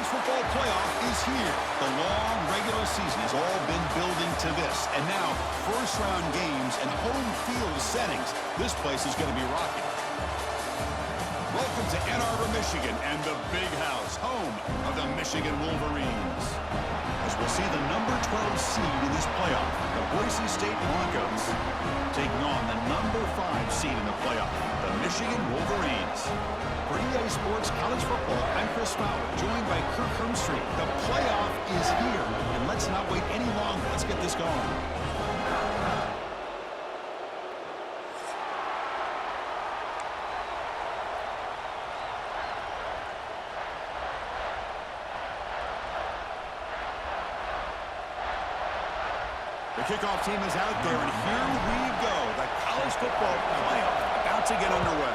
football playoff is here. The long regular season has all been building to this. And now, first-round games and home field settings. This place is going to be rocking. Welcome to Ann Arbor, Michigan, and the Big House, home of the Michigan Wolverines. As we'll see the number 12 seed in this playoff, the Boise State Broncos, taking on the number 5 seed in the playoff, the Michigan Wolverines. For EA Sports College Football, I'm Chris Fowler, joined by Kirk Hermstreet. The playoff is here, and let's not wait any longer. Let's get this going. The kickoff team is out there, and here we go. The college football playoff about to get underway.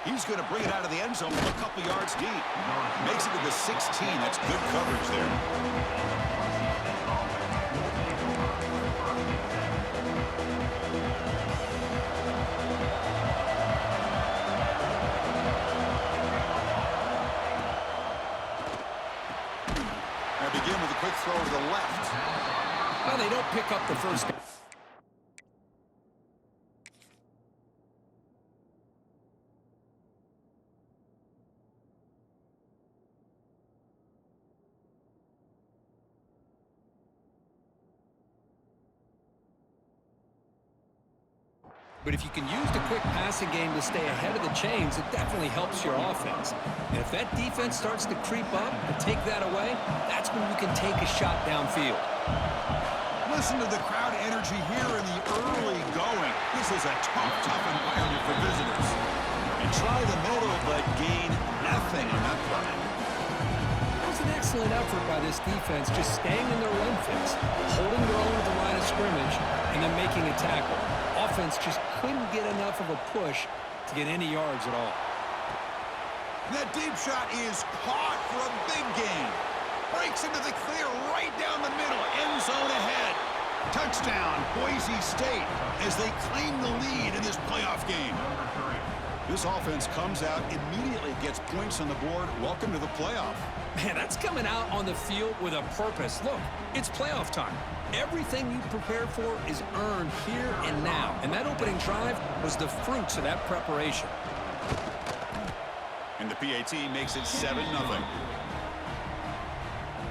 He's going to bring it out of the end zone from a couple yards deep. Makes it to the 16. That's good coverage there. I begin with a quick throw to the left. Well, they don't pick up the first. But if you can use the quick passing game to stay ahead of the chains, it definitely helps your offense. And if that defense starts to creep up and take that away, that's when you can take a shot downfield. Listen to the crowd energy here in the early going. This is a tough environment for visitors. And try the middle, but gain nothing on that play. That was an excellent effort by this defense, just staying in their run fence, holding their own at the line of scrimmage, and then making a tackle. Offense just couldn't get enough of a push to get any yards at all. That deep shot is caught for a big gain. Breaks into the clear right down the middle. End zone ahead. Touchdown, Boise State, as they claim the lead in this playoff game. This offense comes out, immediately gets points on the board. Welcome to the playoff. Man, that's coming out on the field with a purpose. Look, it's playoff time. Everything you prepared for is earned here and now. And that opening drive was the fruits of that preparation. And the PAT makes it 7-0.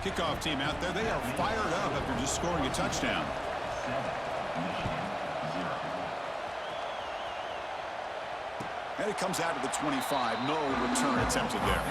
Kickoff team out there, they are fired up after just scoring a touchdown. And it comes out to the 25. No return attempted there.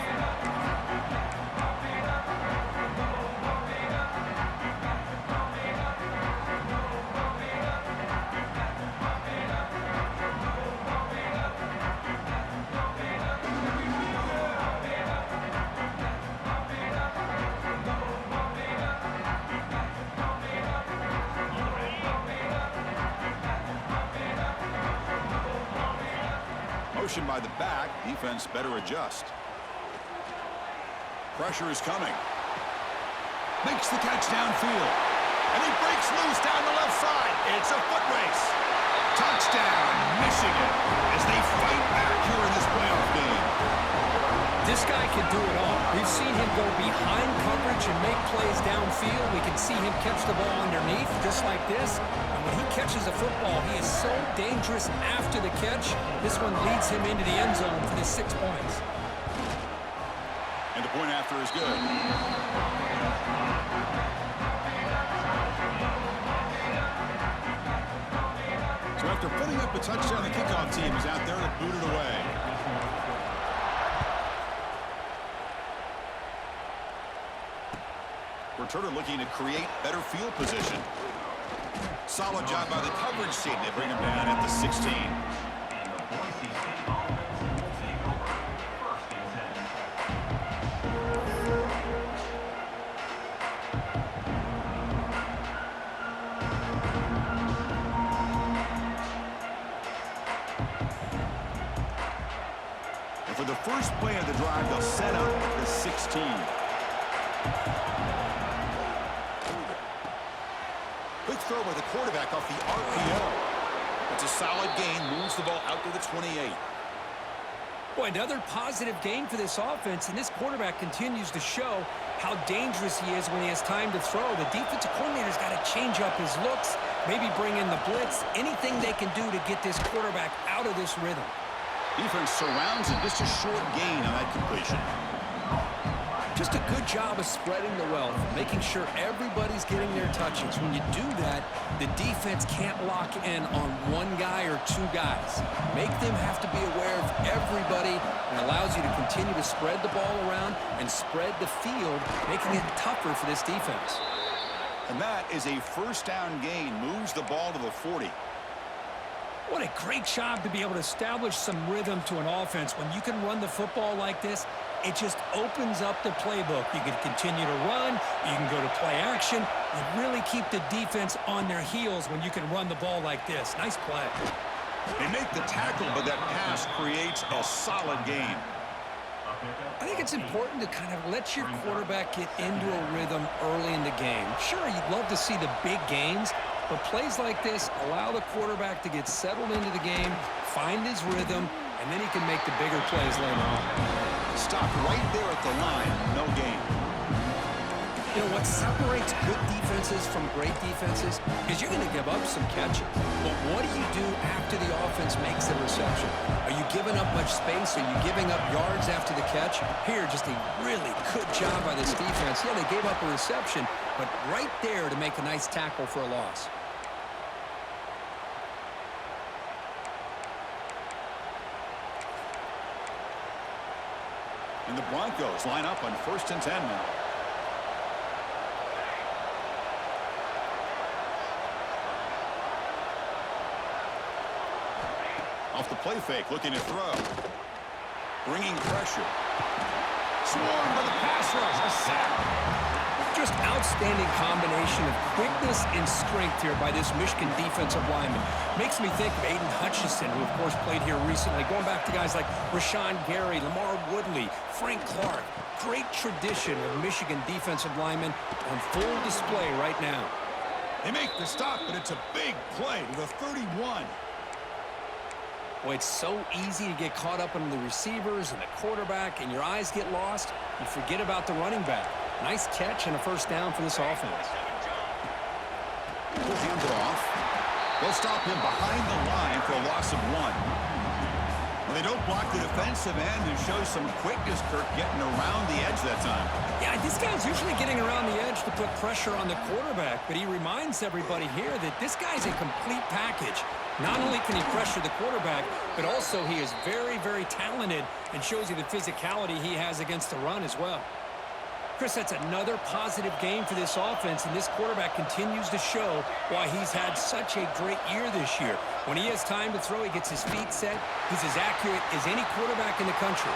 Motion by the back. Defense better adjust. Pressure is coming. Makes the catch downfield. And he breaks loose down the left side. It's a foot race. Touchdown, Michigan, as they fight back here in this playoff game. This guy can do it all. We've seen him go behind coverage and make plays downfield. We can see him catch the ball underneath, just like this. And when he catches a football, he is so dangerous after the catch. This one leads him into the end zone for the 6 points. And the point after is good. So after putting up a touchdown, the kickoff team is out there to boot it away. Returner looking to create better field position. Solid job by the coverage team. They bring him down at the 16. And for the first play of the drive, they'll set up at the 16. Quick throw by the quarterback off the RPO. It's a solid gain, moves the ball out to the 28. Boy, another positive game for this offense, and this quarterback continues to show how dangerous he is when he has time to throw. The defensive coordinator's got to change up his looks, maybe bring in the blitz, anything they can do to get this quarterback out of this rhythm. Defense surrounds him. Just a short gain on that completion. Just a good job of spreading the wealth, making sure everybody's getting their touches. When you do that, the defense can't lock in on one guy or two guys. Make them have to be aware of everybody, and allows you to continue to spread the ball around and spread the field, making it tougher for this defense. And that is a first down gain. Moves the ball to the 40. What a great job to be able to establish some rhythm to an offense. When you can run the football like this, it just opens up the playbook. You can continue to run. You can go to play action. You really keep the defense on their heels when you can run the ball like this. Nice play. They make the tackle, but that pass creates a solid gain. I think it's important to kind of let your quarterback get into a rhythm early in the game. Sure, you'd love to see the big gains, but plays like this allow the quarterback to get settled into the game, find his rhythm, and then he can make the bigger plays later on. Stop right there at the line. No gain. You know, what separates good defenses from great defenses is you're going to give up some catches. But what do you do after the offense makes the reception? Are you giving up much space? Are you giving up yards after the catch? Here, just a really good job by this defense. Yeah, they gave up a reception, but right there to make a nice tackle for a loss. And the Broncos line up on 1st and 10 now. Off the play fake, looking to throw. Bringing pressure. Swarmed by the pass rush. A sack. Just outstanding combination of quickness and strength here by this Michigan defensive lineman. Makes me think of Aiden Hutchinson, who, of course, played here recently. Going back to guys like Rashawn Gary, Lamar Woodley, Frank Clark. Great tradition of Michigan defensive linemen on full display right now. They make the stop, but it's a big play to the 31. Boy, it's so easy to get caught up in the receivers and the quarterback, and your eyes get lost. You forget about the running back. Nice catch and a first down for this offense. He'll hand it off. They'll stop him behind the line for a loss of 1. Well, they don't block the defensive end and show some quickness, Kirk, getting around the edge that time. Yeah, this guy's usually getting around the edge to put pressure on the quarterback, but he reminds everybody here that this guy's a complete package. Not only can he pressure the quarterback, but also he is very, very talented and shows you the physicality he has against the run as well. Chris, that's another positive game for this offense, and this quarterback continues to show why he's had such a great year this year. When he has time to throw, he gets his feet set. He's as accurate as any quarterback in the country.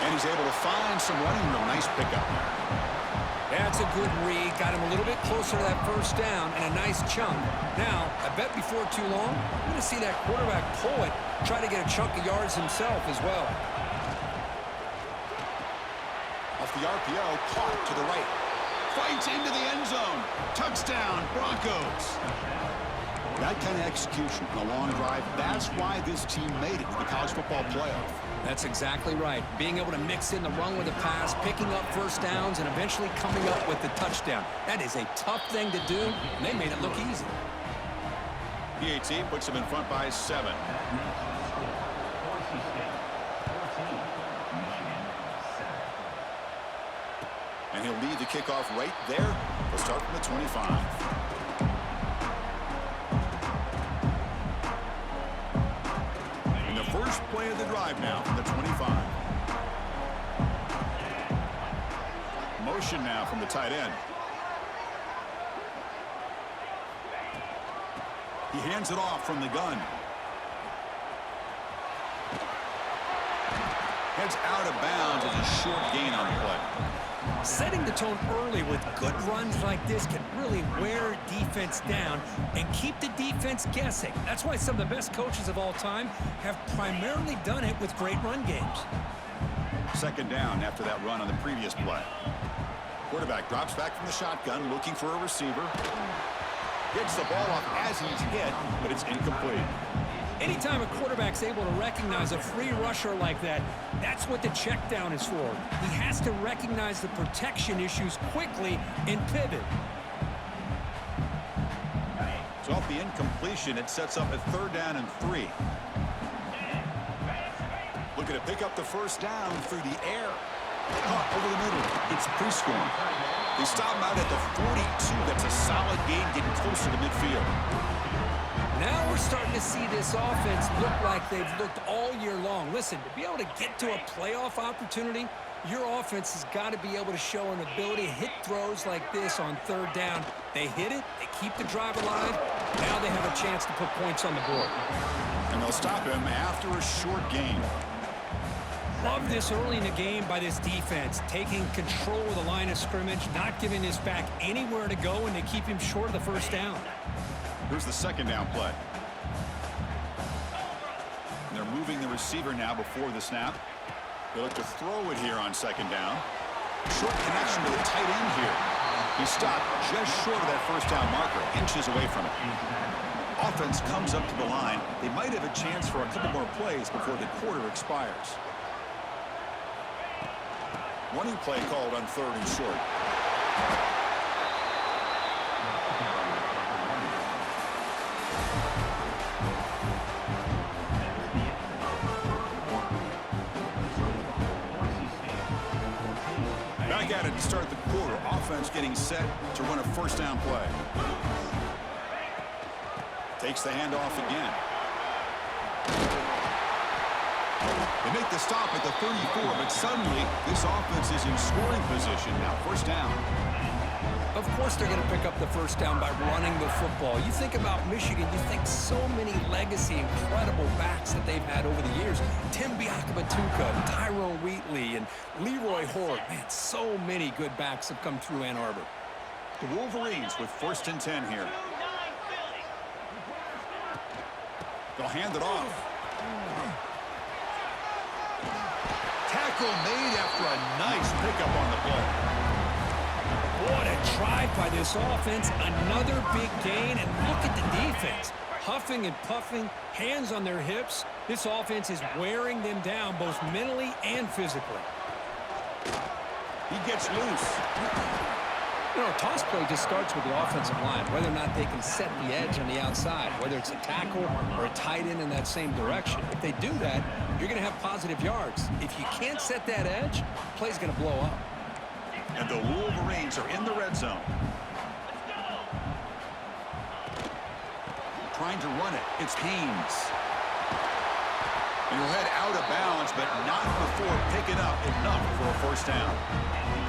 And he's able to find some running room. Nice pickup. That's a good read. Got him a little bit closer to that first down and a nice chunk. Now, I bet before too long, we're going to see that quarterback pull it, try to get a chunk of yards himself as well. Off the RPO, caught to the right. Fights into the end zone. Touchdown, Broncos. That kind of execution on a long drive, that's why this team made it to the college football playoff. That's exactly right. Being able to mix in the run with a pass, picking up first downs, and eventually coming up with the touchdown. That is a tough thing to do, and they made it look easy. PAT puts them in front by 7. And he'll lead the kickoff right there. We'll start from the 25. First play of the drive now from the 25. Motion now from the tight end. He hands it off from the gun. Heads out of bounds as a short gain on the play. Setting the tone early with good runs like this can really wear defense down and keep the defense guessing. That's why some of the best coaches of all time have primarily done it with great run games. Second down after that run on the previous play. Quarterback drops back from the shotgun, looking for a receiver. Gets the ball off as he's hit, but it's incomplete. Anytime a quarterback's able to recognize a free rusher like that, that's what the check down is for. He has to recognize the protection issues quickly and pivot. So off the incompletion, it sets up a 3rd down and 3. Looking to pick up the first down through the air. Caught over the middle. It's Prescorn. They stop him out at the 42. That's a solid gain, getting closer to midfield. Now we're starting to see this offense look like they've looked all year long. Listen, to be able to get to a playoff opportunity, your offense has got to be able to show an ability to hit throws like this on 3rd down. They hit it, they keep the drive alive. Now they have a chance to put points on the board. And they'll stop him after a short gain. Love this early in the game by this defense, taking control of the line of scrimmage, not giving this back anywhere to go, and they keep him short of the first down. Here's the 2nd down play. And they're moving the receiver now before the snap. They look to throw it here on 2nd down. Short connection to the tight end here. He stopped just short of that first down marker, inches away from it. Offense comes up to the line. They might have a chance for a couple more plays before the quarter expires. Running play called on 3rd and short. Back at it to start the quarter. Offense getting set to run a first down play. Takes the handoff again. They make the stop at the 34, but suddenly this offense is in scoring position. Now first down. Of course they're going to pick up the first down by running the football. You think about Michigan, you think so many legacy, incredible backs that they've had over the years. Tim Biakabatuka, Tyrone Wheatley, and Leroy Horde. Man, so many good backs have come through Ann Arbor. The Wolverines with 1st and 10 here. They'll hand it off. Tackle made after a nice pickup on the play. What a drive by this offense. Another big gain, and look at the defense. Huffing and puffing, hands on their hips. This offense is wearing them down both mentally and physically. He gets loose. You know, a toss play just starts with the offensive line, whether or not they can set the edge on the outside, whether it's a tackle or a tight end in that same direction. If they do that, you're going to have positive yards. If you can't set that edge, the play's going to blow up. And the Wolverines are in the red zone. Trying to run it. It's Haynes. And he'll head out of bounds, but not before picking up enough for a first down.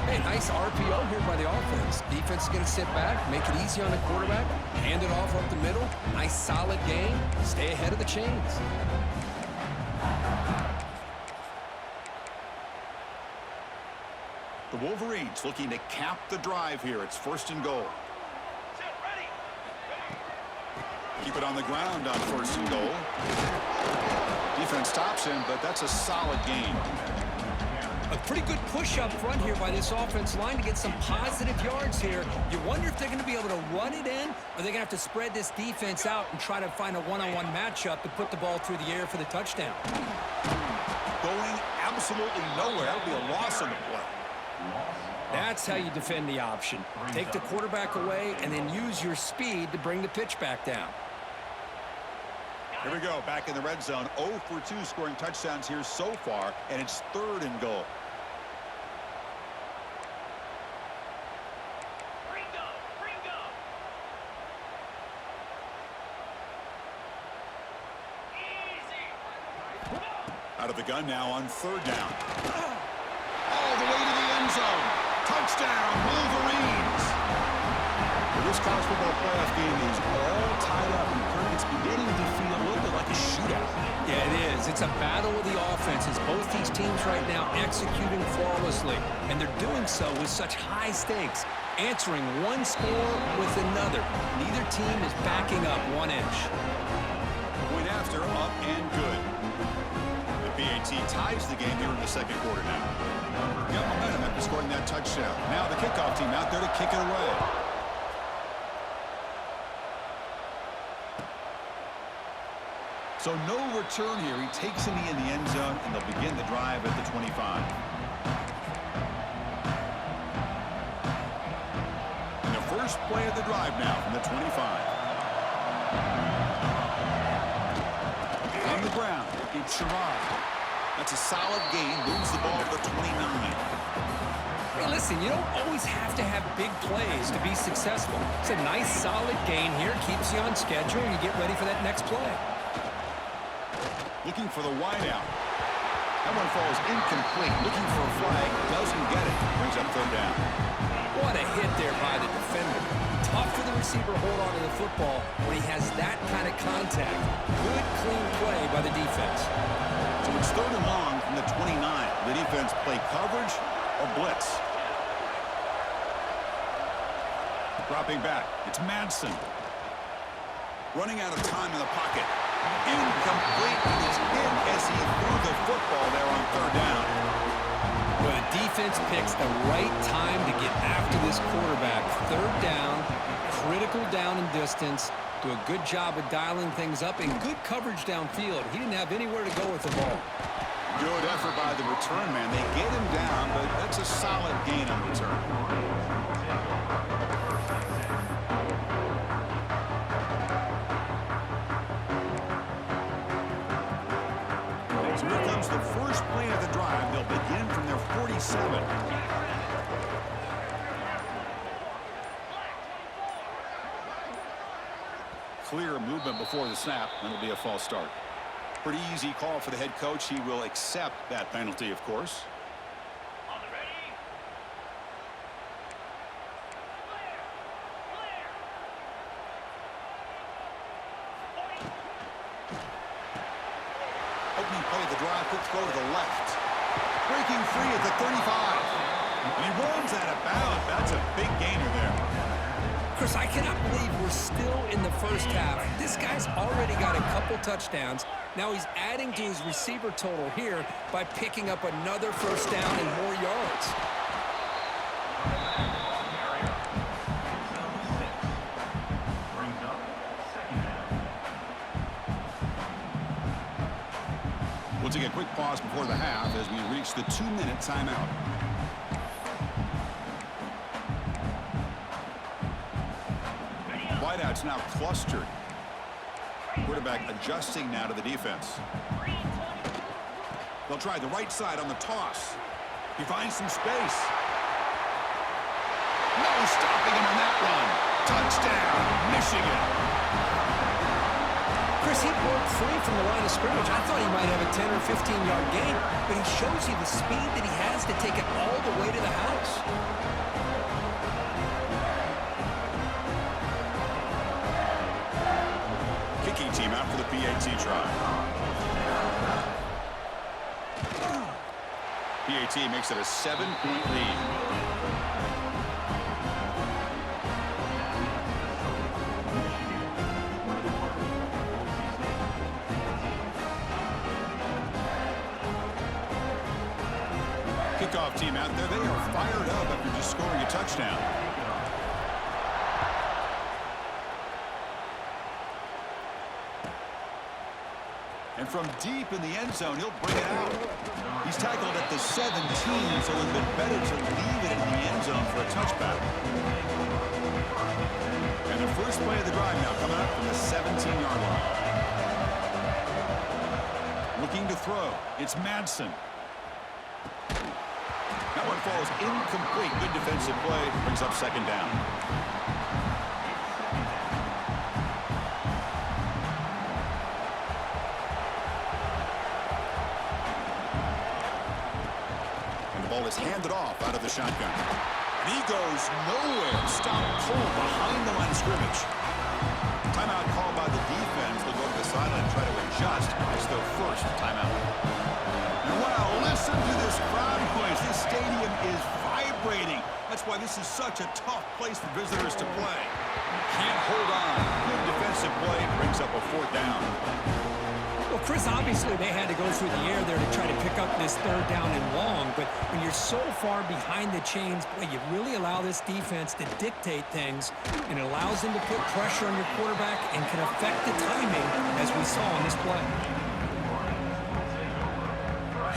Hey, nice RPO here by the offense. Defense is going to sit back, make it easy on the quarterback, hand it off up the middle. Nice solid game. Stay ahead of the chains. The Wolverines looking to cap the drive here. It's 1st and goal. Keep it on the ground on 1st and goal. Defense stops him, but that's a solid gain. A pretty good push up front here by this offense line to get some positive yards here. You wonder if they're going to be able to run it in, or they're going to have to spread this defense out and try to find a one-on-one matchup to put the ball through the air for the touchdown. Going absolutely nowhere. That'll be a loss on the play. That's how you defend the option. Take the quarterback away and then use your speed to bring the pitch back down. Here we go, back in the red zone. 0 for 2 scoring touchdowns here so far, and it's 3rd and goal. Out of the gun now on 3rd down. All the way to the end zone. Touchdown, Wolverines. Well, this college football playoff game is all tied up, and Kirk, it's beginning to feel a little bit like a shootout. Yeah, it is. It's a battle of the offenses. Both these teams right now executing flawlessly, and they're doing so with such high stakes, answering one score with another. Neither team is backing up 1 inch. Point after, up and good. The PAT ties the game here in the 2nd quarter now. Got momentum after scoring that touchdown. Now the kickoff team out there to kick it away. So no return here. He takes a knee in the end zone, and they'll begin the drive at the 25. And the first play of the drive now from the 25. On the ground, it's Sherrod. That's a solid gain. Moves the ball to the 29. Hey, listen, you don't always have to have big plays to be successful. It's a nice, solid gain here. Keeps you on schedule, and you get ready for that next play. Looking for the wideout. That one falls incomplete. Looking for a flag. Doesn't get it. Brings up third down. What a hit there by the defender. Tough for the receiver to hold on to the football when he has that kind of contact. Good, clean play by the defense. So it's third and long from the 29. The defense play coverage or blitz. Dropping back. It's Madsen. Running out of time in the pocket. Incomplete. He's hit as he threw the football there on third down. Well, the defense picks the right time to get after this quarterback. Third down, critical down and distance. Do a good job of dialing things up and good coverage downfield. He didn't have anywhere to go with the ball. Good effort by the return man. They get him down, but that's a solid gain on return. So here comes the first play of the drive. They'll begin from their 47. Clear movement before the snap, and it'll be a false start. Pretty easy call for the head coach. He will accept that penalty, of course. Opening play of the drive, quick throw to the left. Breaking free at the 35. And he runs out of bounds. That's a big gainer there. Chris, I cannot believe we're still in the first half. This guy's already got a couple touchdowns. Now he's adding to his receiver total here by picking up another first down and more yards. We'll take a quick pause before the half as we reach the 2-minute timeout. Wideouts now clustered. Quarterback adjusting now to the defense. They'll try the right side on the toss. He finds some space. No stopping him on that run. Touchdown, Michigan. Chris, he broke free from the line of scrimmage. I thought he might have a 10 or 15-yard gain, but he shows you the speed that he has to take it all the way to the house. Kicking team out for the PAT try. PAT makes it a 7-point lead. Kickoff team out there. They are fired up after just scoring a touchdown. And from deep in the end zone, he'll bring it out. He's tackled at the 17, so it would have been better to leave it in the end zone for a touchback. And the first play of the drive now coming up from the 17-yard line. Looking to throw. It's Madsen. That one falls incomplete. Good defensive play. Brings up second down. Is handed off out of the shotgun. And he goes nowhere. Stop cold behind the line of scrimmage. Timeout called by the defense. They'll go to the sideline and try to adjust. It's their first timeout. And wow, listen to this crowd noise. This stadium is vibrating. That's why this is such a tough place for visitors to play. Can't hold on. Good defensive play brings up a fourth down. Well, Well, Chris, obviously they had to go through the air there to try to pick up this third down and long, but when you're so far behind the chains, boy, you really allow this defense to dictate things, and it allows them to put pressure on your quarterback and can affect the timing, as we saw on this play.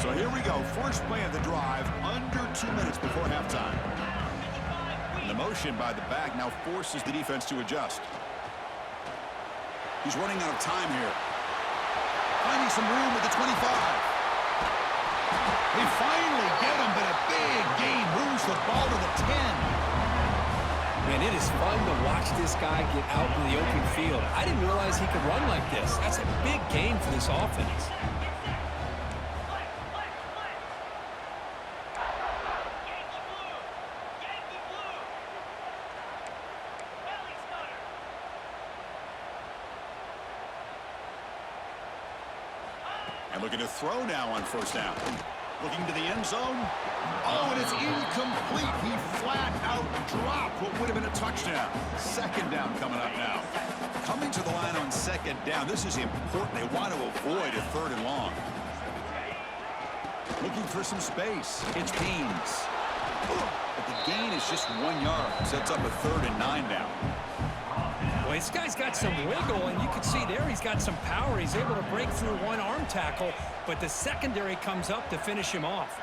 So here we go, first play of the drive, under 2 minutes before halftime. And the motion by the back now forces the defense to adjust. He's running out of time here. Finding some room at the 25. They finally get him, but a big gain moves the ball to the 10. Man, it is fun to watch this guy get out in the open field. I didn't realize he could run like this. That's a big gain for this offense. And looking to throw now on first down. Looking to the end zone. Oh, and it's incomplete. He flat out dropped what would have been a touchdown. Second down coming up now. Coming to the line on second down. This is important. They want to avoid a third and long. Looking for some space. It's Beans. But the gain is just 1 yard. Sets up a 3rd and 9 now. Well, this guy's got some wiggle, and you can see there he's got some power. He's able to break through one arm tackle, but the secondary comes up to finish him off.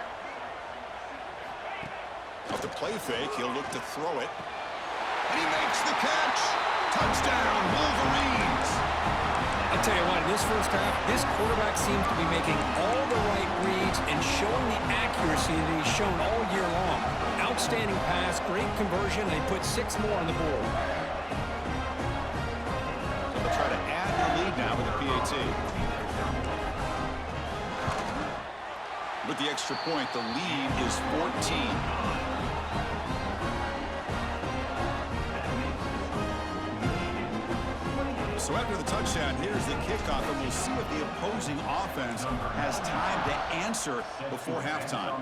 Off the play fake, he'll look to throw it. And he makes the catch. Touchdown, Wolverines. I'll tell you what, in this first half, this quarterback seems to be making all the right reads and showing the accuracy that he's shown all year long. Outstanding pass, great conversion, and he put 6 more on the board. Try to add the lead now with a PAT. With the extra point, the lead is 14. So after the touchdown, here's the kickoff, and we'll see if the opposing offense has time to answer before halftime.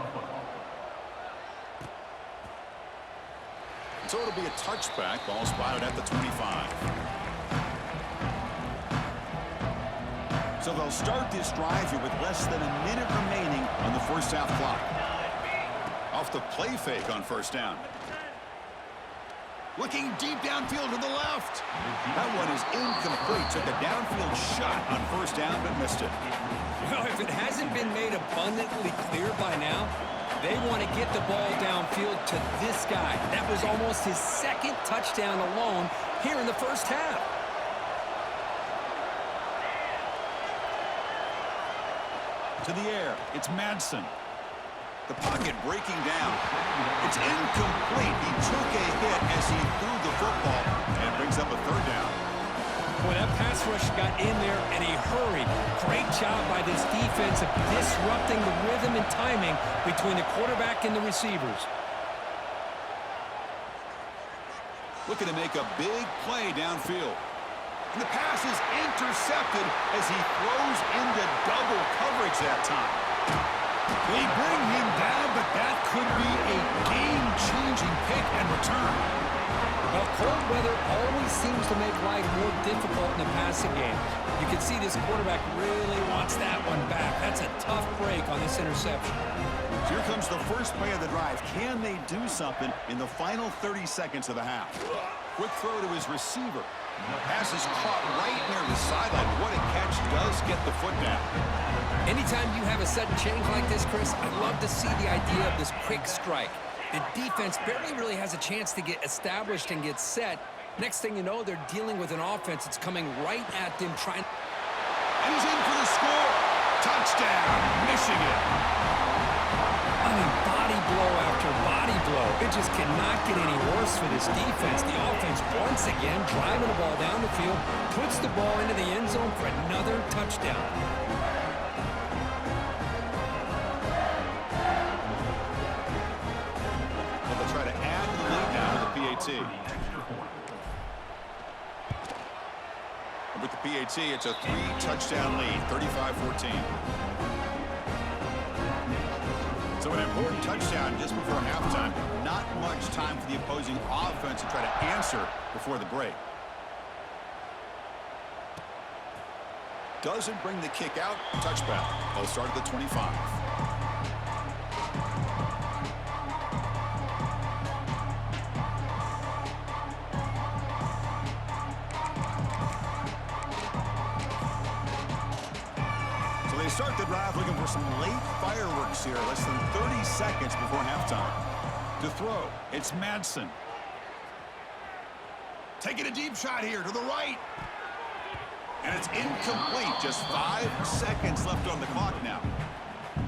So it'll be a touchback. Ball spotted at the 25. So they'll start this drive here with less than a minute remaining on the first half clock. Off the play fake on first down. Looking deep downfield to the left. That one is incomplete. Took a downfield shot on first down, but missed it. Well, if it hasn't been made abundantly clear by now, they want to get the ball downfield to this guy. That was almost his 2nd touchdown alone here in the first half. To the air, it's Madsen. The pocket breaking down. It's incomplete. He took a hit as he threw the football and brings up a 3rd down. Boy, that pass rush got in there in a hurry. Great job by this defense of disrupting the rhythm and timing between the quarterback and the receivers. Looking to make a big play downfield. And the pass is intercepted as he throws into double coverage that time. They bring him down, but that could be a game-changing pick and return. Well, cold weather always seems to make life more difficult in the passing game. You can see this quarterback really wants that one back. That's a tough break on this interception. Here comes the first play of the drive. Can they do something in the final 30 seconds of the half? Quick throw to his receiver. Pass is caught right near the sideline. What a catch. Does get the foot down. Anytime you have a sudden change like this, Chris, I love to see the idea of this quick strike. The defense barely really has a chance to get established and get set. Next thing you know, they're dealing with an offense that's coming right at them trying. And he's in for the score. Touchdown, Michigan. I mean, body blow after body blow. It just cannot get any worse for this defense. The offense, once again, driving the ball down the field, puts the ball into the end zone for another touchdown. Well, they'll try to add to the lead now with the PAT. With the PAT, it's a 3-touchdown lead, 35-14. So an important touchdown just before halftime. Not much time for the opposing offense to try to answer before the break. doesn't bring the kick out. Touchback. They'll start at the 25. They start the drive looking for some late fireworks here. Less than 30 seconds before halftime. To throw, it's Madsen. Taking a deep shot here to the right. And it's incomplete. Just 5 seconds left on the clock now.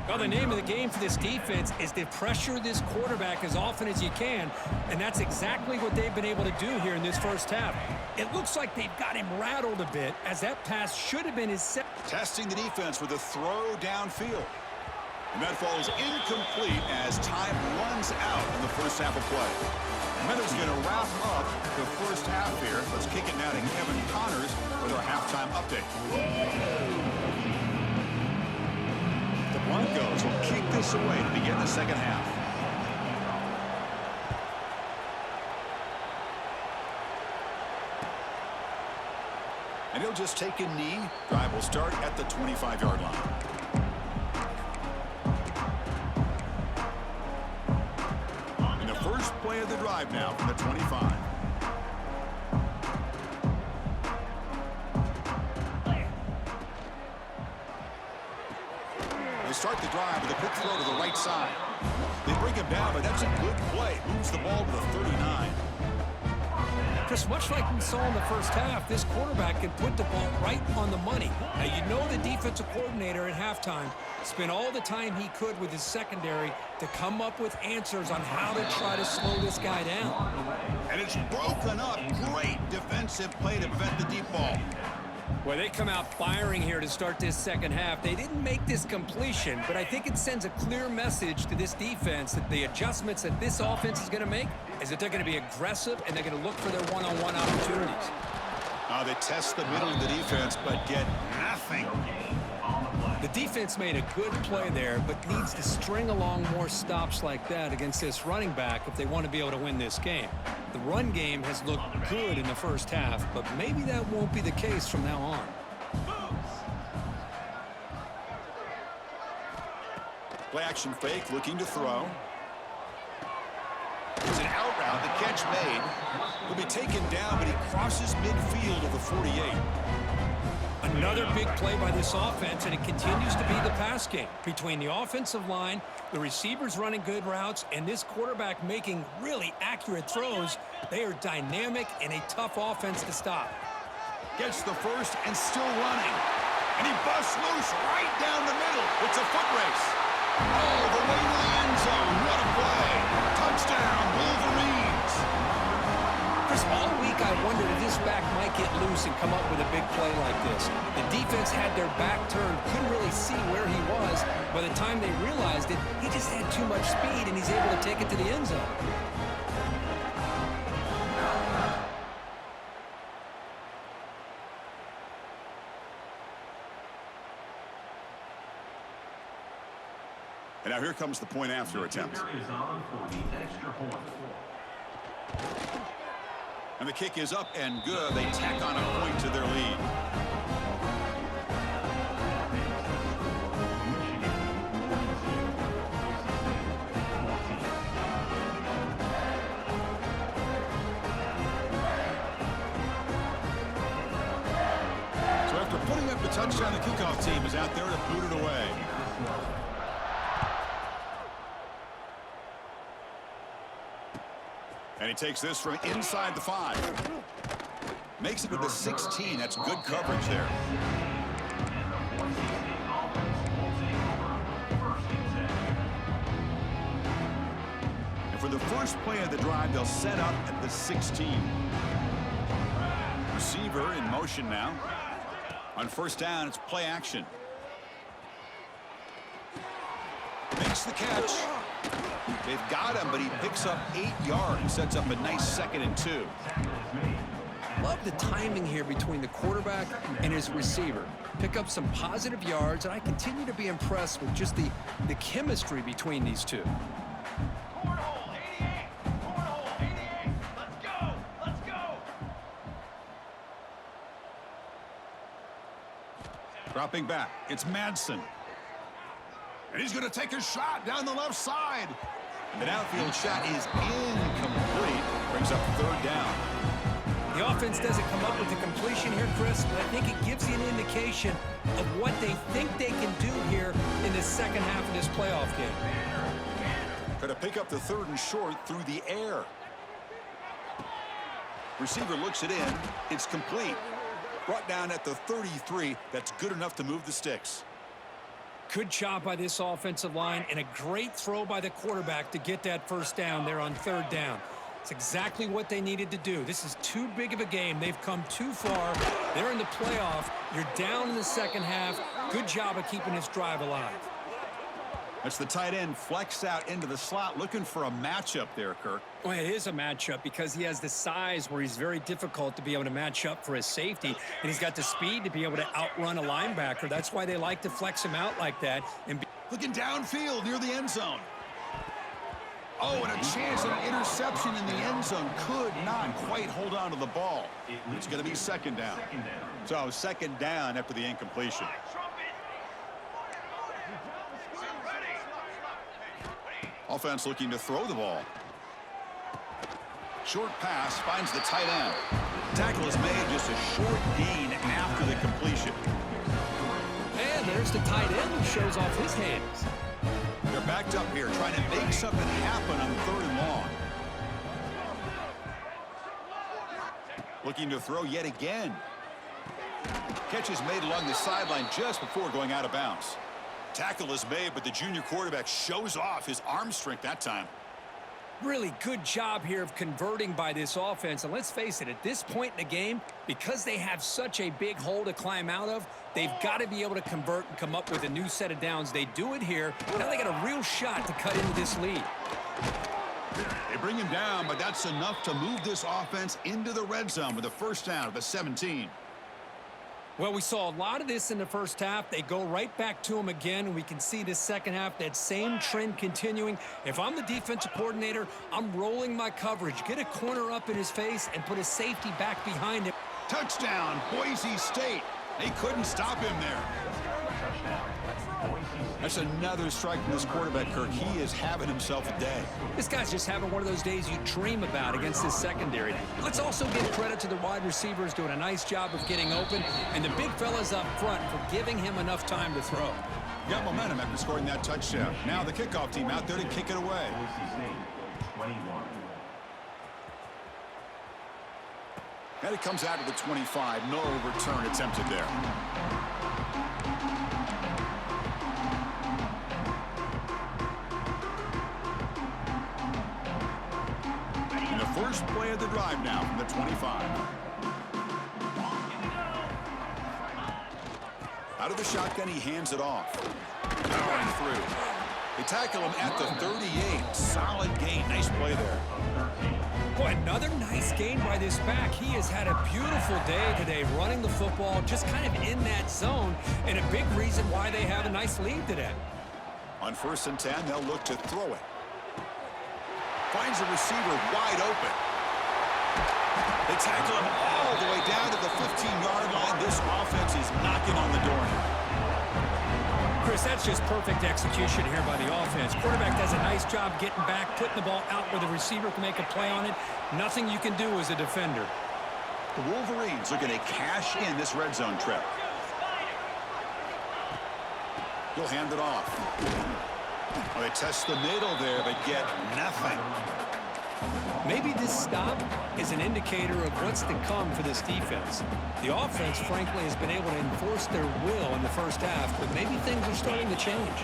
Well, the name of the game for this defense is to pressure this quarterback as often as you can, and that's exactly what they've been able to do here in this first half. It looks like they've got him rattled a bit, as that pass should have been his set. Testing the defense with a throw downfield. And that falls incomplete as time runs out in the first half of play. Minnesot's going to wrap up the first half here. Let's kick it now to Kevin Connors with our halftime update. The Broncos will kick this away to begin the second half. And he'll just take a knee. Drive will start at the 25-yard line. And the first play of the drive now from the 25. They start the drive with a quick throw to the right side. They bring him down, but that's a good play. Moves the ball to the 39. Chris, much like we saw in the first half, this quarterback can put the ball right on the money. Now, you know the defensive coordinator at halftime spent all the time he could with his secondary to come up with answers on how to try to slow this guy down. And it's broken up. Great defensive play to prevent the deep ball. Well, they come out firing here to start this second half. They didn't make this completion, but I think it sends a clear message to this defense that the adjustments that this offense is going to make is that they're going to be aggressive and they're going to look for their one-on-one opportunities. They test the middle of the defense, but get nothing. The defense made a good play there, but needs to string along more stops like that against this running back if they want to be able to win this game. The run game has looked good in the first half, but maybe that won't be the case from now on. Play action fake, looking to throw. It's an out route, the catch made. Will be taken down, but he crosses midfield of the 48. Another big play by this offense, and it continues to be the pass game. Between the offensive line, the receivers running good routes, and this quarterback making really accurate throws, they are dynamic and a tough offense to stop. Gets the first and still running. And he busts loose right down the middle. It's a foot race. All the way to the end zone. What a play. Touchdown, Wolverines. Chris, all week I wondered if this back might get loose and come up with a big play like this. The defense had their back turned, couldn't really see where he was. By the time they realized it, he just had too much speed, and he's able to take it to the end zone. And now here comes the point after attempt. And the kick is up and good. They tack on a point to their lead. So after putting up the touchdown, the kickoff team is out there to boot it away. And he takes this from inside the 5. Makes it to the 16. That's good coverage there. And for the first play of the drive, they'll set up at the 16. Receiver in motion now. On first down, it's play action. Makes the catch. They've got him, but he picks up 8 yards. Sets up a nice 2nd and 2. Love the timing here between the quarterback and his receiver. Pick up some positive yards, and I continue to be impressed with just the chemistry between these two. Cornhole 88. Cornhole 88. Let's go. Let's go. Dropping back, it's Madsen. And he's going to take a shot down the left side. The outfield shot is incomplete. Brings up third down. The offense doesn't come up with the completion here, Chris, but I think it gives you an indication of what they think they can do here in the second half of this playoff game. Going to pick up the third and short through the air. Receiver looks it in. It's complete. Brought down at the 33. That's good enough to move the sticks. Good job by this offensive line and a great throw by the quarterback to get that first down there on third down. It's exactly what they needed to do. This is too big of a game. They've come too far. They're in the playoff. You're down in the second half. Good job of keeping this drive alive. That's the tight end flexed out into the slot, looking for a matchup there, Kirk. Well, it is a matchup because he has the size where he's very difficult to be able to match up for his safety, and he's got the speed to be able to outrun a linebacker. That's why they like to flex him out like that. And looking downfield near the end zone. Oh, and a chance at an interception in the end zone. Could not quite hold on to the ball. It's going to be second down. So second down after the incompletion. Offense looking to throw the ball. Short pass finds the tight end. Tackle is made, just a short gain after the completion. And there's the tight end who shows off his hands. They're backed up here, trying to make something happen on third and long. Looking to throw yet again. Catch is made along the sideline just before going out of bounds. Tackle is made, but the junior quarterback shows off his arm strength that time. Really good job here of converting by this offense. And let's face it, at this point in the game, because they have such a big hole to climb out of, they've got to be able to convert and come up with a new set of downs. They do it here. Now they got a real shot to cut into this lead. They bring him down, but that's enough to move this offense into the red zone with a first down at the 17. Well, we saw a lot of this in the first half. They go right back to him again, and we can see this second half, that same trend continuing. If I'm the defensive coordinator, I'm rolling my coverage. Get a corner up in his face and put a safety back behind him. Touchdown, Boise State. They couldn't stop him there. That's another strike from this quarterback, Kirk. He is having himself a day. This guy's just having one of those days you dream about against this secondary. Let's also give credit to the wide receivers doing a nice job of getting open, and the big fellas up front for giving him enough time to throw. Got momentum after scoring that touchdown. Now the kickoff team out there to kick it away. And it comes out to the 25. No return attempted there. First play of the drive now from the 25. Out of the shotgun, he hands it off. Powering through. They tackle him at the 38. Solid gain. Nice play there. Boy, another nice gain by this back. He has had a beautiful day today running the football, just kind of in that zone, and a big reason why they have a nice lead today. On 1st and 10, they'll look to throw it. Finds the receiver wide open. They tackle him all the way down to the 15-yard line. This offense is knocking on the door now. Chris, that's just perfect execution here by the offense. Quarterback does a nice job getting back, putting the ball out where the receiver can make a play on it. Nothing you can do as a defender. The Wolverines looking to cash in this red zone trip. He'll hand it off. Well, they test the middle there, but get nothing. Maybe this stop is an indicator of what's to come for this defense. The offense, frankly, has been able to enforce their will in the first half, but maybe things are starting to change.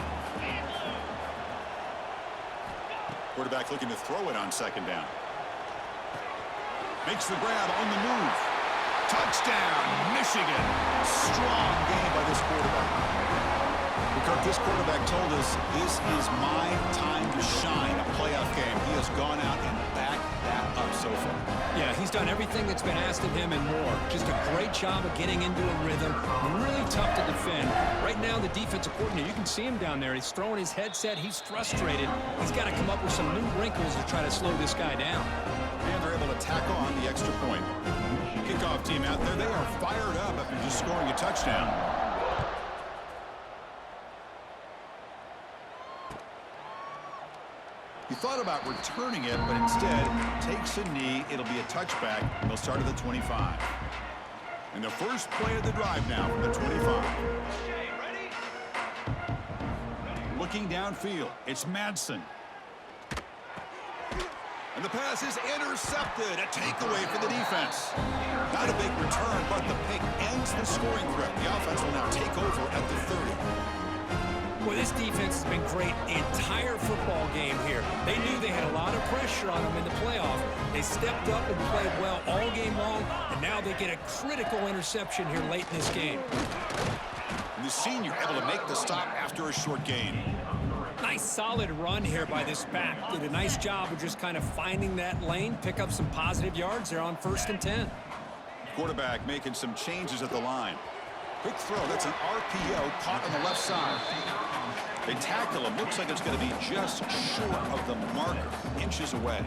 Quarterback looking to throw it on second down. Makes the grab on the move. Touchdown, Michigan. Strong game by this quarterback. Kirk, this quarterback told us this is my time to shine, a playoff game. He has gone out and backed that up so far. Yeah, he's done everything that's been asked of him and more. Just a great job of getting into a rhythm. Really tough to defend. Right now, the defensive coordinator, you can see him down there. He's throwing his headset. He's frustrated. He's got to come up with some new wrinkles to try to slow this guy down. And they're able to tack on the extra point. Kickoff team out there, they are fired up after just scoring a touchdown. He thought about returning it, but instead takes a knee. It'll be a touchback, and they'll start at the 25. And the first play of the drive now from the 25. Okay, ready? Looking downfield, it's Madsen. And the pass is intercepted. A takeaway for the defense. Not a big return, but the pick ends the scoring threat. The offense will now take over at the 30. Well, this defense has been great the entire football game here. They knew they had a lot of pressure on them in the playoff. They stepped up and played well all game long, and now they get a critical interception here late in this game. And the senior able to make the stop after a short gain. Nice solid run here by this back. Did a nice job of just kind of finding that lane, pick up some positive yards there on 1st and 10. Quarterback making some changes at the line. Quick throw. That's an RPO caught on the left side. They tackle him. Looks like it's going to be just short of the marker, inches away.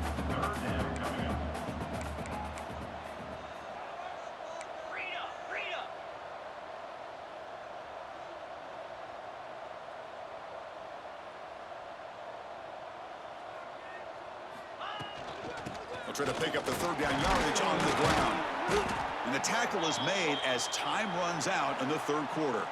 They'll try to pick up the third down yardage on the ground. And the tackle is made as time runs out in the third quarter.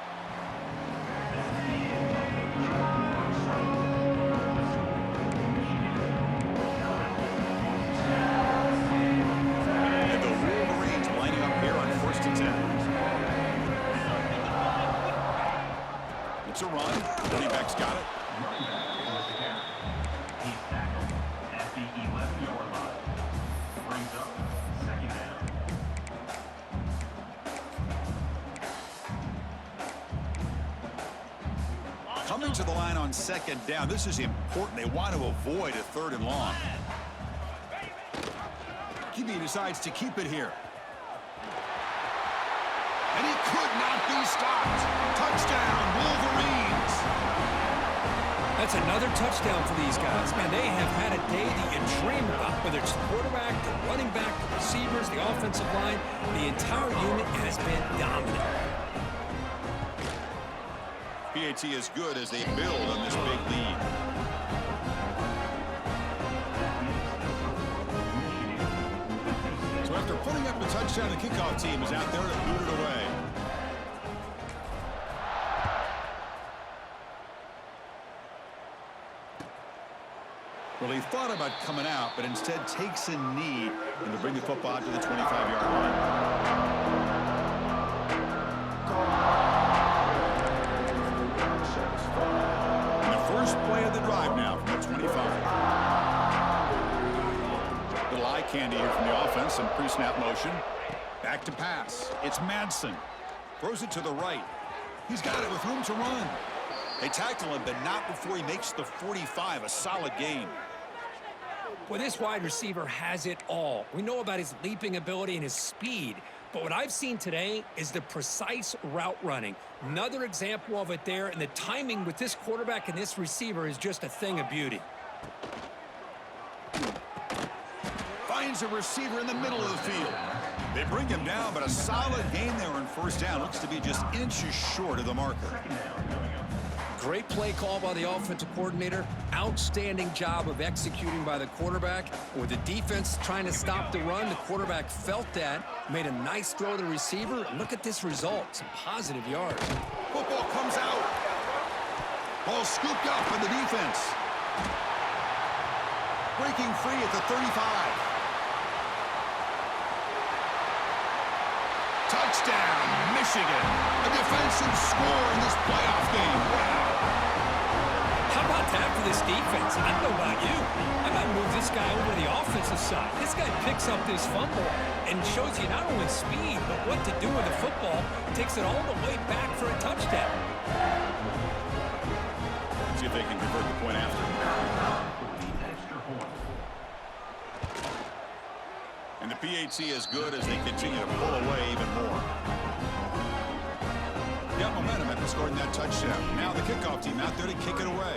And the Wolverines lining up here on 1st and 10. It's a run. Running back's got it. He's tackled at the 11-yard line. Brings up 2nd down. Coming to the line on 2nd down. This is important. They want to avoid a 3rd and long. QB decides to keep it here. And he could not be stopped. Touchdown, Wolverines. That's another touchdown for these guys. Man, they have had a day that you dream about, whether it's the quarterback, the running back, the receivers, the offensive line. The entire unit has been dominant. PAT is good as they build on this big lead. So after putting up a touchdown, the kickoff team is out there to boot it away. Well, he thought about coming out, but instead takes a knee and to bring the football out to the 25-yard line. And the first play of the drive now from the 25. Little eye candy here from the offense, some pre-snap motion. Back to pass. It's Madsen. Throws it to the right. He's got it with room to run. They tackle him, but not before he makes the 45, a solid gain. Well, this wide receiver has it all. We know about his leaping ability and his speed, but what I've seen today is the precise route running. Another example of it there, and the timing with this quarterback and this receiver is just a thing of beauty. Finds a receiver in the middle of the field. They bring him down, but a solid gain there on 1st down. Looks to be just inches short of the marker. Great play call by the offensive coordinator. Outstanding job of executing by the quarterback. With the defense trying to stop the run, the quarterback felt that, made a nice throw to the receiver. And look at this result, some positive yards. Football comes out. Ball scooped up in the defense. Breaking free at the 35. Touchdown, Michigan. A defensive score in this playoff game. Wow. How about that for this defense? I don't know about you. I might move this guy over to the offensive side. This guy picks up this fumble and shows you not only speed, but what to do with the football. Takes it all the way back for a touchdown. See if they can convert the point after. And the PAT is good as they continue to pull away even more. Got momentum after scoring that touchdown. Now the kickoff team out there to kick it away.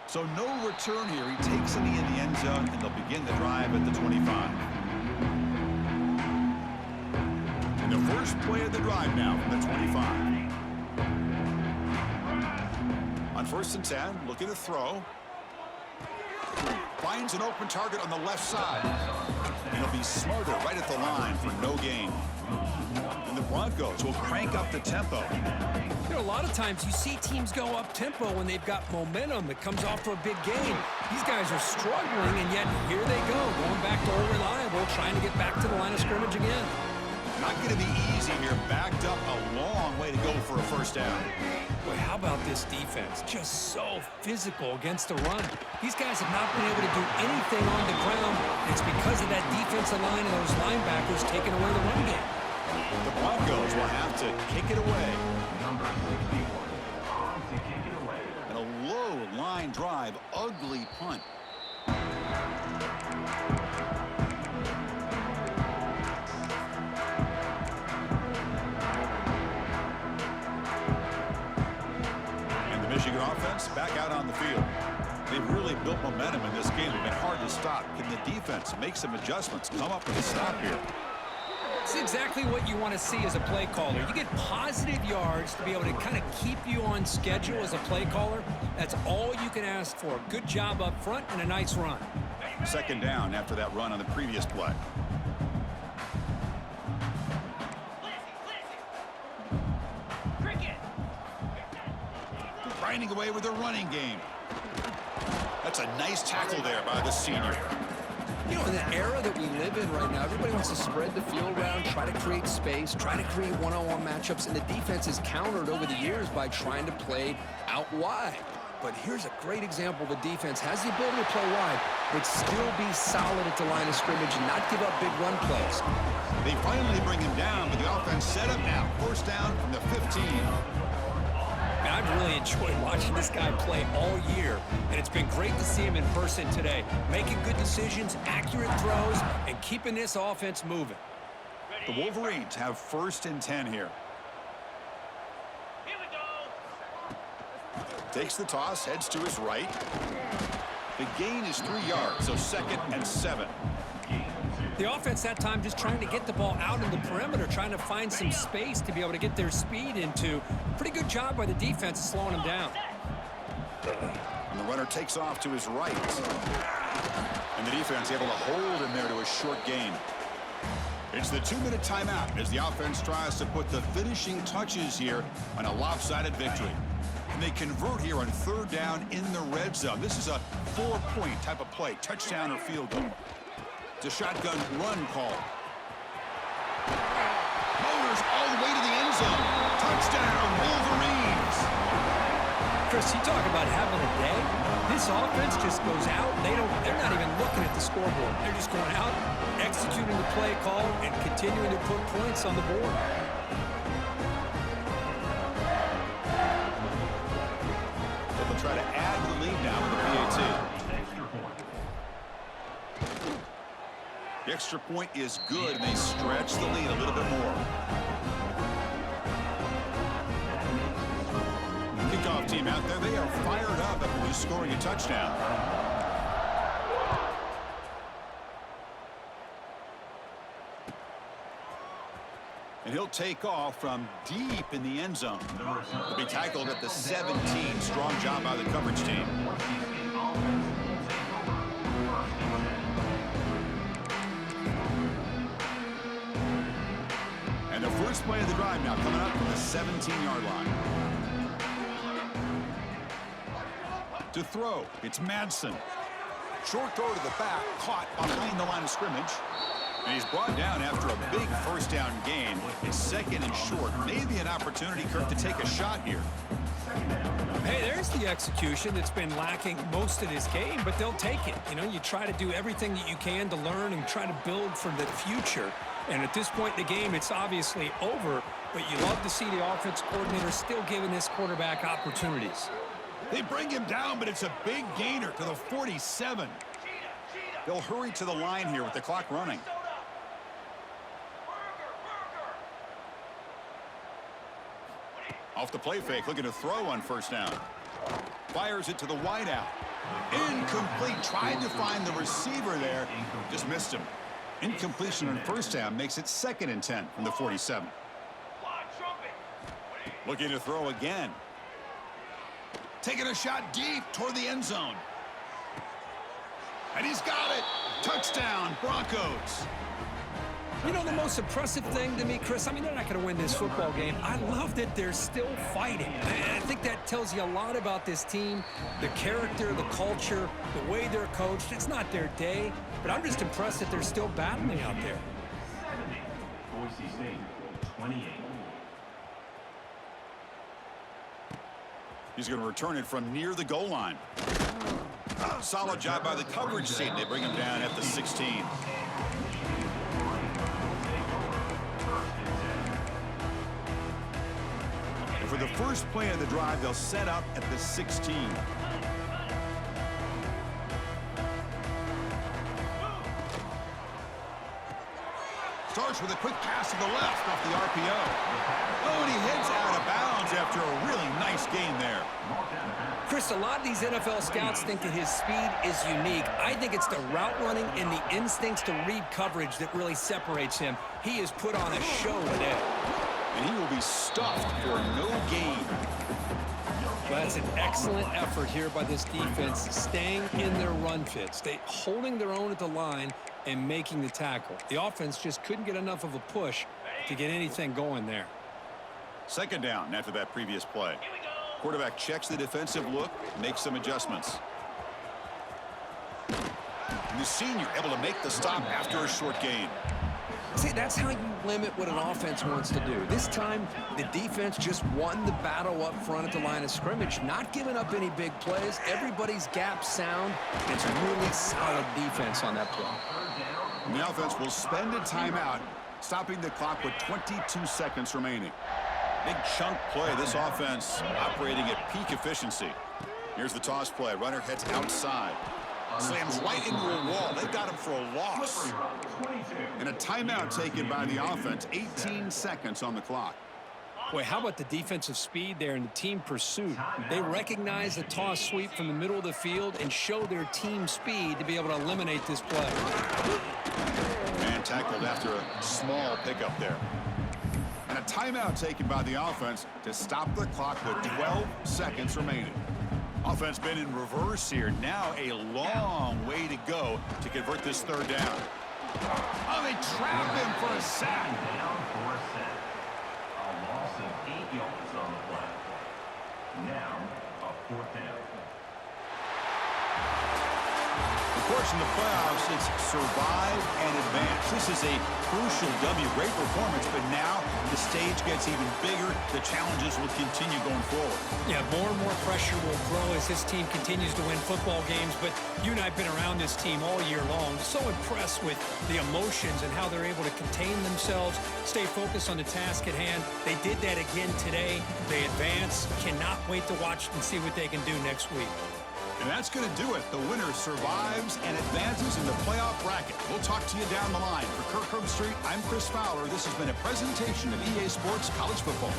So no return here. He takes a knee in the end zone, and they'll begin the drive at the 25. And the first play of the drive now from the 25. First and 10, looking to throw. Finds an open target on the left side. And he'll be smarter right at the line for no gain. And the Broncos will crank up the tempo. You know, a lot of times you see teams go up-tempo when they've got momentum. It comes off to a big gain. These guys are struggling, and yet here they go, going back to old reliable, trying to get back to the line of scrimmage again. Not going to be easy here. Backed up a long way to go for a first down. Boy, how about this defense? Just so physical against the run. These guys have not been able to do anything on the ground. It's because of that defensive line and those linebackers taking away the run game. The Broncos will have to kick it away. Number 61, to kick it away. And a low line drive, ugly punt. And the Michigan offense back out on the field. They've really built momentum in this game. It's been hard to stop. Can the defense make some adjustments, come up with a stop here? It's exactly what you want to see as a play caller. You get positive yards to be able to kind of keep you on schedule as a play caller. That's all you can ask for. Good job up front and a nice run. Second down after that run on the previous play. Cricket. Grinding away with their running game. That's a nice tackle there by the senior. You know, in the era that we live in right now, everybody wants to spread the field around, try to create space, try to create one-on-one matchups, and the defense is countered over the years by trying to play out wide. But here's a great example. The defense has the ability to play wide, but still be solid at the line of scrimmage and not give up big run plays. They finally bring him down, but the offense set up now. First down from the 15. Man, I've really enjoyed watching this guy play all year, and it's been great to see him in person today, making good decisions, accurate throws, and keeping this offense moving. The Wolverines have first and 10 here. Here we go. Takes the toss, heads to his right. The gain is 3 yards, so second and 7. The offense that time just trying to get the ball out in the perimeter, trying to find some space to be able to get their speed into. Pretty good job by the defense of slowing them down. And the runner takes off to his right. And the defense able to hold him there to a short gain. It's the 2-minute timeout as the offense tries to put the finishing touches here on a lopsided victory. And they convert here on third down in the red zone. This is a 4-point type of play, touchdown or field goal. It's a shotgun run call. Motors all the way to the end zone. Touchdown, Wolverines. Chris, you talk about having a day. This offense just goes out. They're not even looking at the scoreboard. They're just going out, executing the play call, and continuing to put points on the board. So they'll try to add the lead now with the PAT. The extra point is good, and they stretch the lead a little bit more. Kickoff team out there, they are fired up after just scoring a touchdown. And he'll take off from deep in the end zone. He'll be tackled at the 17. Strong job by the coverage team. And the first play of the drive now coming up from the 17-yard line. To throw, it's Madsen. Short throw to the back, caught behind the line of scrimmage. And he's brought down after a big first down gain. It's second and short. Maybe an opportunity, Kirk, to take a shot here. Hey, there's the execution that's been lacking most of this game, but they'll take it. You know, you try to do everything that you can to learn and try to build for the future. And at this point in the game, it's obviously over, but you love to see the offense coordinator still giving this quarterback opportunities. They bring him down, but it's a big gainer to the 47. They'll hurry to the line here with the clock running. Off the play fake, looking to throw on first down. Fires it to the wideout. Incomplete. Tried to find the receiver there. Just missed him. Incompletion on first down makes it second and 10 from the 47. Looking to throw again. Taking a shot deep toward the end zone. And he's got it. Touchdown, Broncos. You know, the most impressive thing to me, Chris, I mean, they're not going to win this football game. I love that they're still fighting. I think that tells you a lot about this team, the character, the culture, the way they're coached. It's not their day, but I'm just impressed that they're still battling out there. 70. Boise State, 28. He's going to return it from near the goal line. Solid job by the coverage team. They bring him down at the 16. And for the first play of the drive, they'll set up at the 16. Starts with a quick pass to the left off the RPO. Oh, and he heads out of bounds after a really nice gain there. Chris, a lot of these NFL scouts think that his speed is unique. I think it's the route running and the instincts to read coverage that really separates him. He has put on a show today. And he will be stuffed for no gain. Well, that's an excellent effort here by this defense, staying in their run fit, holding their own at the line and making the tackle. The offense just couldn't get enough of a push to get anything going there. Second down after that previous play. Quarterback checks the defensive look, makes some adjustments. And the senior able to make the stop after a short gain. See, that's how you limit what an offense wants to do. This time, the defense just won the battle up front at the line of scrimmage, not giving up any big plays. Everybody's gap sound. It's really solid defense on that play. And the offense will spend a timeout, stopping the clock with 22 seconds remaining. Big chunk play. This offense operating at peak efficiency. Here's the toss play. Runner heads outside. Slams right into a wall. They got him for a loss. And a timeout taken by the offense. 18 seconds on the clock. Boy, how about the defensive speed there and the team pursuit? They recognize the toss sweep from the middle of the field and show their team speed to be able to eliminate this play. Man tackled after a small pickup there. And a timeout taken by the offense to stop the clock with 12 seconds remaining. Offense been in reverse here. Now a long way to go to convert this third down. Oh, they trap him for a sack. Down for a sack. A loss of 8 yards on the play. Now, a fourth down. Of course, in the playoffs, it's survive and advance. This is a crucial W. Great performance, but now the stage gets even bigger. The challenges will continue going forward. Yeah, more and more pressure will grow as this team continues to win football games, but you and I have been around this team all year long. So impressed with the emotions and how they're able to contain themselves, stay focused on the task at hand. They did that again today. They advance. Cannot wait to watch and see what they can do next week. And that's going to do it. The winner survives and advances in the playoff bracket. We'll talk to you down the line. For Kirk Herbstreit, I'm Chris Fowler. This has been a presentation of EA Sports College Football.